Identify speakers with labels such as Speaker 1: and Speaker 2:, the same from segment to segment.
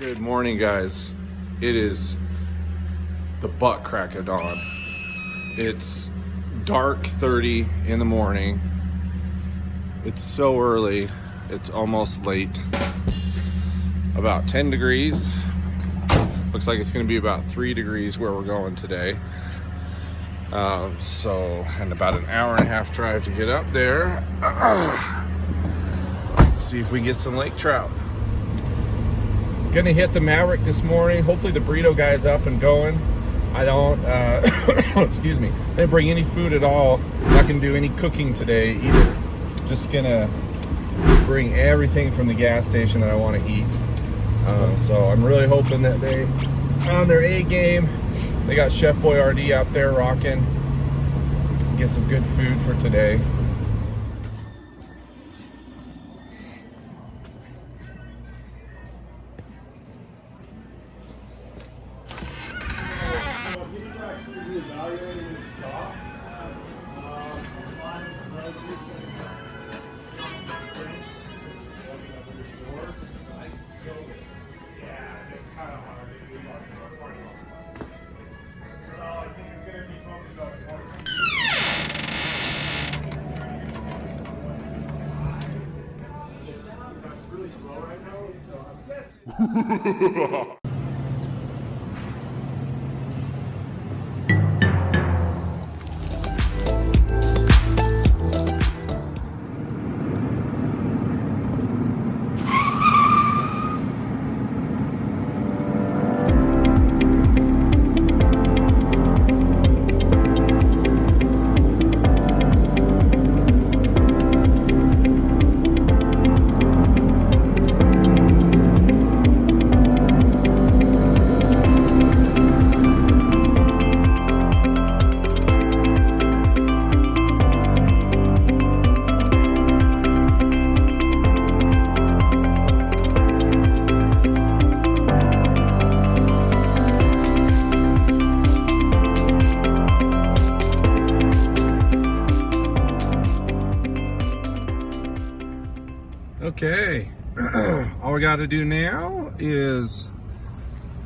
Speaker 1: Good morning, guys. It is the butt crack of dawn. It's dark 30 in the morning. It's so early, it's almost late. About 10 degrees. Looks like it's gonna be about 3 degrees where we're going today. And about an hour and a half drive to get up there. Let's see if we can get some lake trout. Gonna hit the Maverick this morning. Hopefully the burrito guy's up and going. I don't, excuse me, I didn't bring any food at all. I'm not gonna do any cooking today either. Just gonna bring everything from the gas station that I wanna eat. So I'm really hoping that they on their A game. They got Chef Boyardee out there rocking. Get some good food for today. Okay, all we got to do now is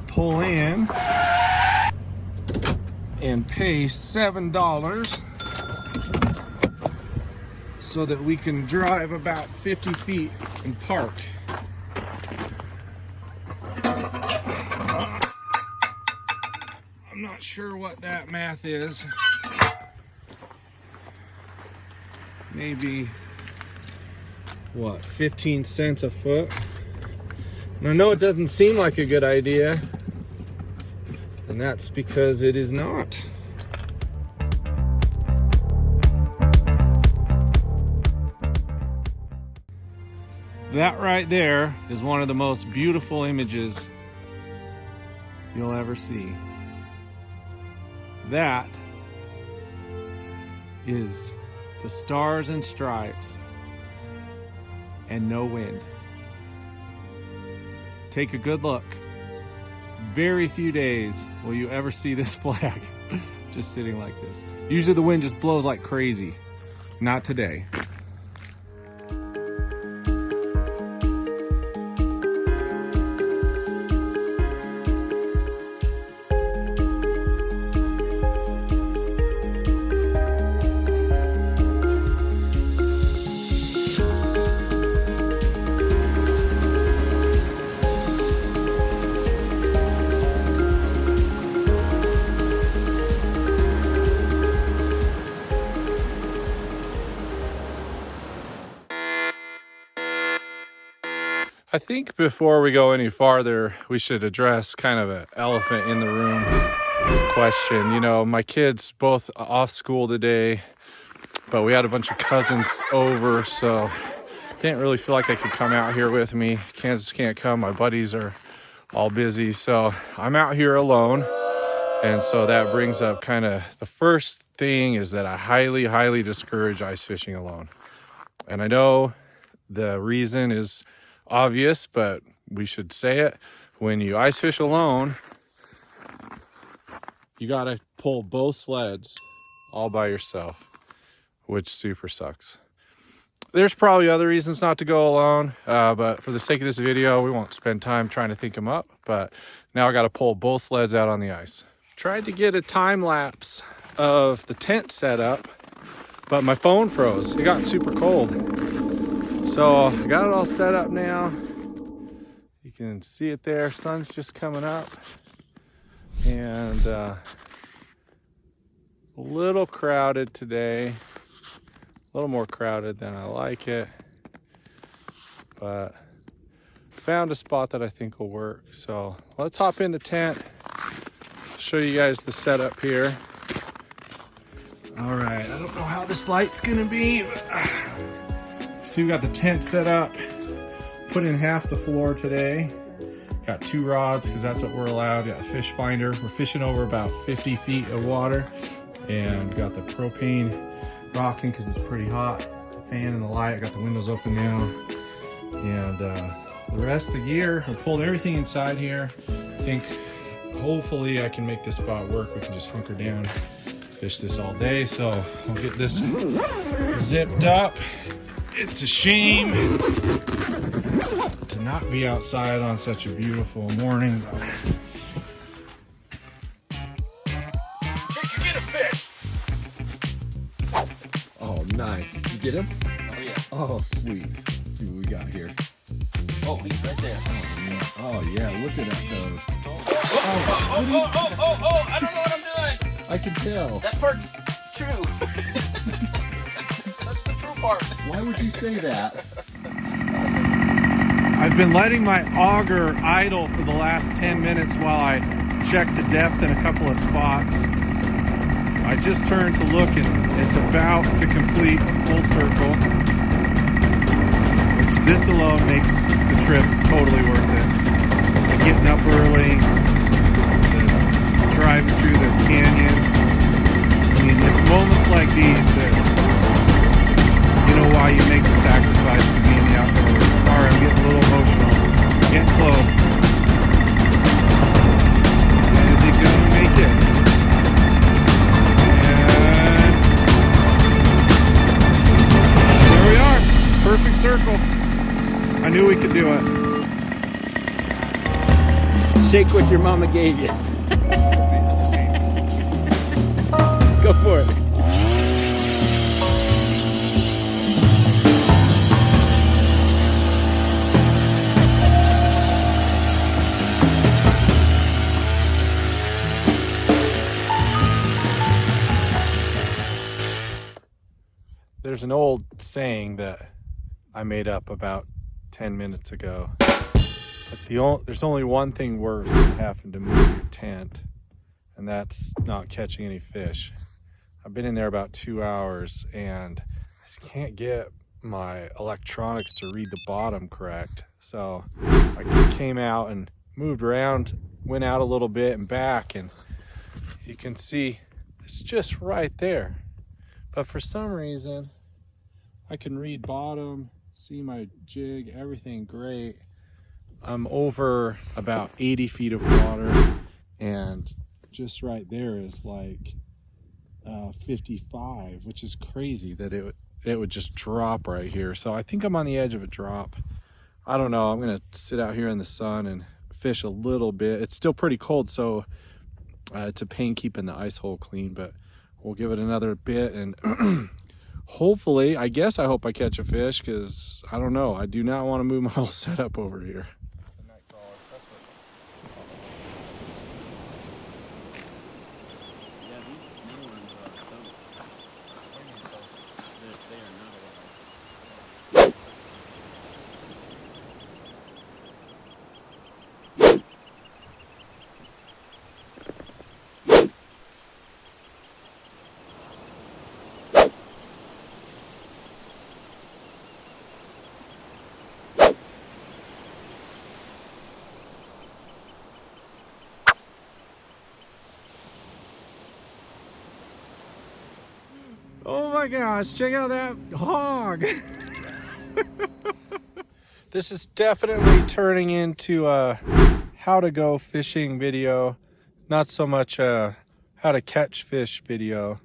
Speaker 1: pull in and pay $7 so that we can drive about 50 feet and park. I'm not sure what that math is. Maybe what, 15 cents a foot? And I know it doesn't seem like a good idea, and that's because it is not. That right there is one of the most beautiful images you'll ever see. That is the Stars and Stripes and no wind. Take a good look. Very few days will you ever see this flag just sitting like this. Usually the wind just blows like crazy. Not today. I think before we go any farther, we should address kind of an elephant in the room question. You know, my kids both off school today, but we had a bunch of cousins over, so didn't really feel like they could come out here with me. Kansas can't come. My buddies are all busy, so I'm out here alone. And so that brings up kind of the first thing is that I highly, highly discourage ice fishing alone. And I know the reason is obvious, but we should say it. When you ice fish alone, you gotta pull both sleds all by yourself, which super sucks. There's probably other reasons not to go alone, but for the sake of this video, we won't spend time trying to think them up. But now I got to pull both sleds out on the ice. Tried to get a time lapse of the tent setup, but my phone froze. It got super cold. So I got it all set up now. You can see it there. Sun's just coming up. And a little crowded today. A little more crowded than I like it. But found a spot that I think will work. So let's hop in the tent. Show you guys the setup here. All right, I don't know how this light's gonna be, but see, we got the tent set up. Put in half the floor today. Got 2 rods because that's what we're allowed. Got a fish finder. We're fishing over about 50 feet of water, and got the propane rocking because it's pretty hot. The fan and the light. I got the windows open now, and the rest of the gear, I pulled everything inside here. I think hopefully I can make this spot work. We can just hunker down, fish this all day. So I'll get this zipped up. It's a shame to not be outside on such a beautiful morning.
Speaker 2: Jake, you get a fish!
Speaker 3: Oh, nice. You get him?
Speaker 2: Oh, yeah.
Speaker 3: Oh, sweet. Let's see what we got here.
Speaker 2: Oh, he's right there.
Speaker 3: Oh, yeah. Look at that toad.
Speaker 2: Oh, I don't know what I'm doing.
Speaker 3: I can tell.
Speaker 2: That part's true. That's the true part.
Speaker 3: Why would you say that?
Speaker 1: I've been letting my auger idle for the last 10 minutes while I check the depth in a couple of spots. I just turned to look and it's about to complete a full circle, which this alone makes the trip totally worth it. Getting up early, driving through the canyon. I mean, it's moments like these that you know why you make the sacrifice to be in the outdoors. Sorry, I'm getting a little emotional. Getting close. Is he gonna make it? And there we are. Perfect circle. I knew we could do it.
Speaker 4: Shake what your mama gave you. Go for it.
Speaker 1: There's an old saying that I made up about 10 minutes ago. But there's only one thing worse than having to move your tent, and that's not catching any fish. I've been in there about 2 hours, and I just can't get my electronics to read the bottom correct. So I came out and moved around, went out a little bit and back, and you can see it's just right there. But for some reason, I can read bottom, see my jig, everything great. I'm over about 80 feet of water, and just right there is like 55, which is crazy that it would just drop right here. So I think I'm on the edge of a drop. I don't know. I'm gonna sit out here in the sun and fish a little bit. It's still pretty cold, so it's a pain keeping the ice hole clean, but we'll give it another bit, and hopefully, I hope I catch a fish, because I don't know. I do not want to move my whole setup over here. Oh my gosh, check out that hog. This is definitely turning into a how to go fishing video, not so much a how to catch fish video,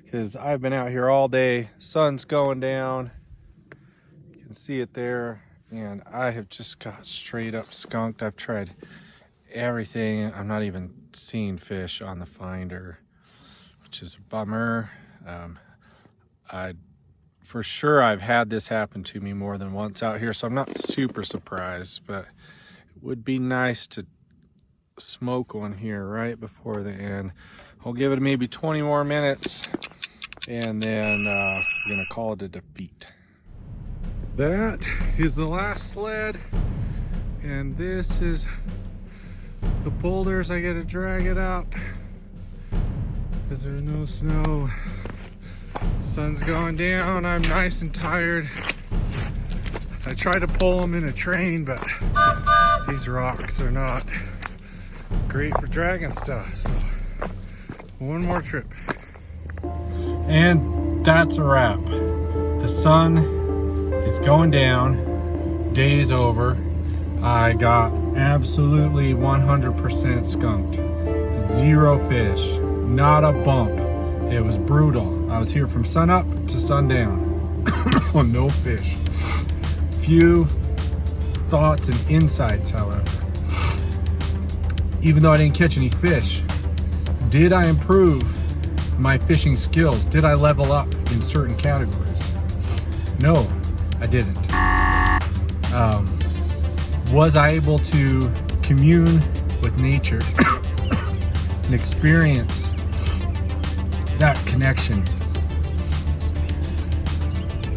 Speaker 1: because I've been out here all day, sun's going down, can see it there, and I have just got straight up skunked. I've tried everything. I'm not even seeing fish on the finder, which is a bummer. For sure I've had this happen to me more than once out here, so I'm not super surprised, but it would be nice to smoke one here right before the end. I'll give it maybe 20 more minutes, and then we're gonna call it a defeat. That is the last sled, and this is the boulders. I gotta drag it up because there's no snow. Sun's going down. I'm nice and tired. I tried to pull them in a train, but these rocks are not great for dragging stuff. So one more trip. And that's a wrap. The sun is going down. Day's over. I got absolutely 100% skunked. Zero fish. Not a bump. It was brutal. I was here from sun up to sundown. No fish. Few thoughts and insights, however. Even though I didn't catch any fish, did I improve my fishing skills? Did I level up in certain categories? No, I didn't. Was I able to commune with nature and experience that connection?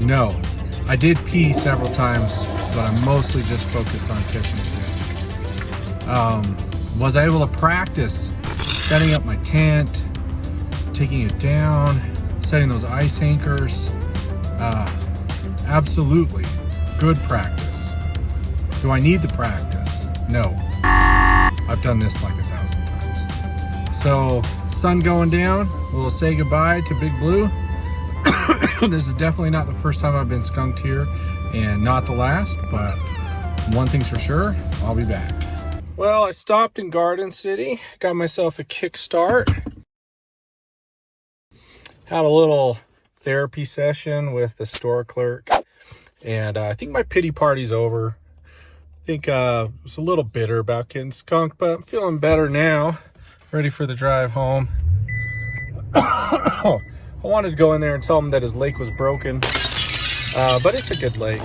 Speaker 1: No. I did pee several times, but I'm mostly just focused on catching fish. Was I able to practice setting up my tent, taking it down, setting those ice anchors? Absolutely. Good practice. Do I need the practice? No. I've done this like 1,000 times. So, sun going down, we'll say goodbye to Big Blue. This is definitely not the first time I've been skunked here, and not the last, but one thing's for sure, I'll be back. Well, I stopped in Garden City, got myself a kickstart. Had a little therapy session with the store clerk, and I think my pity party's over. I think I was a little bitter about getting skunked, but I'm feeling better now. Ready for the drive home. I wanted to go in there and tell him that his lake was broken, but it's a good lake.